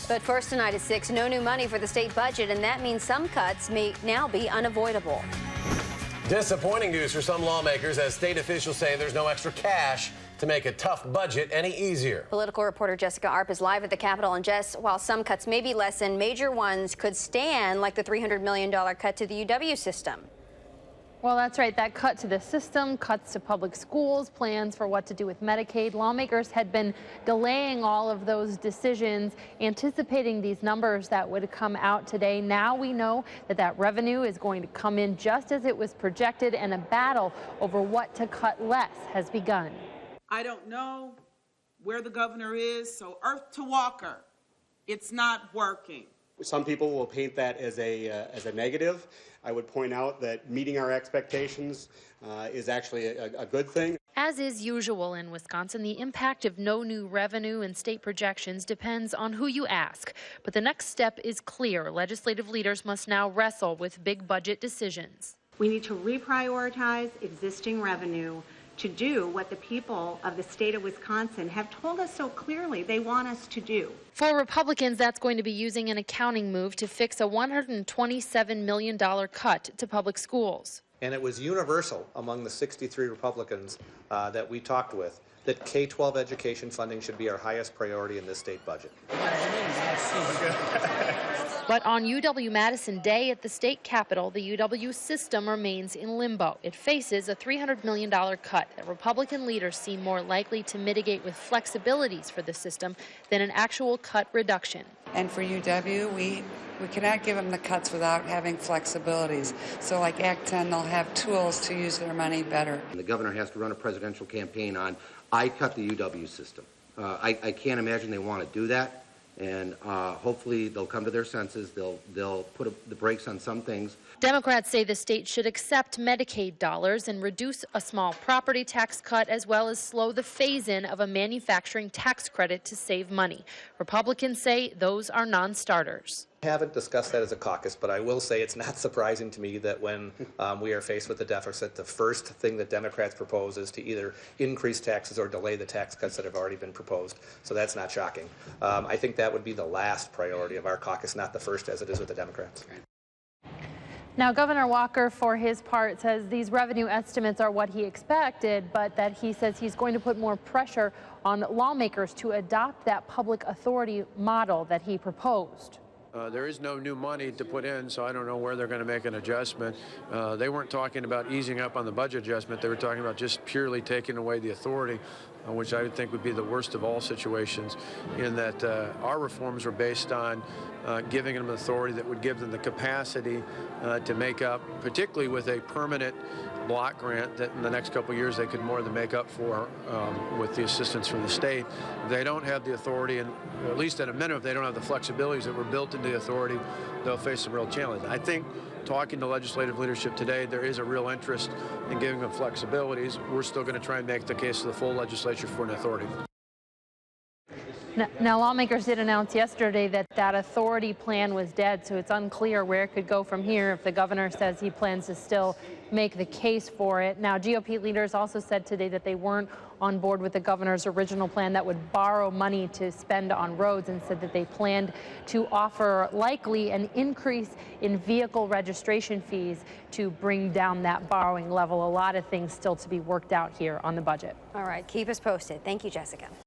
But first tonight at 6, no new money for the state budget, and that means some cuts may now be unavoidable. Disappointing news for some lawmakers as state officials say there's no extra cash to make a tough budget any easier. Political reporter Jessica Arp is live at the Capitol. And Jess, while some cuts may be lessened, major ones could stand, like the $300 million cut to the UW system. Well, that's right. That cut to the system, cuts to public schools, plans for what to do with Medicaid. Lawmakers had been delaying all of those decisions, anticipating these numbers that would come out today. Now we know that that revenue is going to come in just as it was projected, and a battle over what to cut less has begun. I don't know where the governor is, so earth to walker, it's not working. Some people will paint that as a negative. I would point out that meeting our expectations is actually a good thing. As is usual in Wisconsin, the impact of no new revenue and state projections depends on who you ask. But the next step is clear. Legislative leaders must now wrestle with big budget decisions. We need to reprioritize existing revenue to do what the people of the state of Wisconsin have told us so clearly they want us to do. For Republicans, that's going to be using an accounting move to fix a $127 million cut to public schools. And it was universal among the 63 Republicans that we talked with that K-12 education funding should be our highest priority in this state budget. But on UW-Madison Day at the state capitol, the UW system remains in limbo. It faces a $300 million cut that Republican leaders seem more likely to mitigate with flexibilities for the system than an actual cut reduction. And for UW, we cannot give them the cuts without having flexibilities. So like Act 10, they'll have tools to use their money better. The governor has to run a presidential campaign on, I cut the UW system. I can't imagine they want to do that. And hopefully they'll come to their senses. They'll put the brakes on some things. Democrats say the state should accept Medicaid dollars and reduce a small property tax cut, as well as slow the phase-in of a manufacturing tax credit to save money. Republicans say those are non-starters. I haven't discussed that as a caucus, but I will say it's not surprising to me that when we are faced with a deficit, the first thing that Democrats propose is to either increase taxes or delay the tax cuts that have already been proposed. So that's not shocking. I think that would be the last priority of our caucus, not the first as it is with the Democrats. Now, Governor Walker, for his part, says these revenue estimates are what he expected, but that he says he's going to put more pressure on lawmakers to adopt that public authority model that he proposed. There is no new money to put in, so I don't know where they're going to make an adjustment. They weren't talking about easing up on the budget adjustment. They were talking about just purely taking away the authority, which I would think would be the worst of all situations, in that our reforms were based on giving them authority that would give them the capacity to make up, particularly with a permanent block grant that in the next couple of years they could more than make up for with the assistance from the state. If they don't have the authority, and at least at a minimum, if they don't have the flexibilities that were built into the authority, they'll face some real challenge. I think talking to legislative leadership today, there is a real interest in giving them flexibilities. We're still going to try and make the case to the full legislature for an authority. Now, lawmakers did announce yesterday that that authority plan was dead, so it's unclear where it could go from here if the governor says he plans to still make the case for it. Now, GOP leaders also said today that they weren't on board with the governor's original plan that would borrow money to spend on roads, and said that they planned to offer likely an increase in vehicle registration fees to bring down that borrowing level. A lot of things still to be worked out here on the budget. All right, keep us posted. Thank you, Jessica.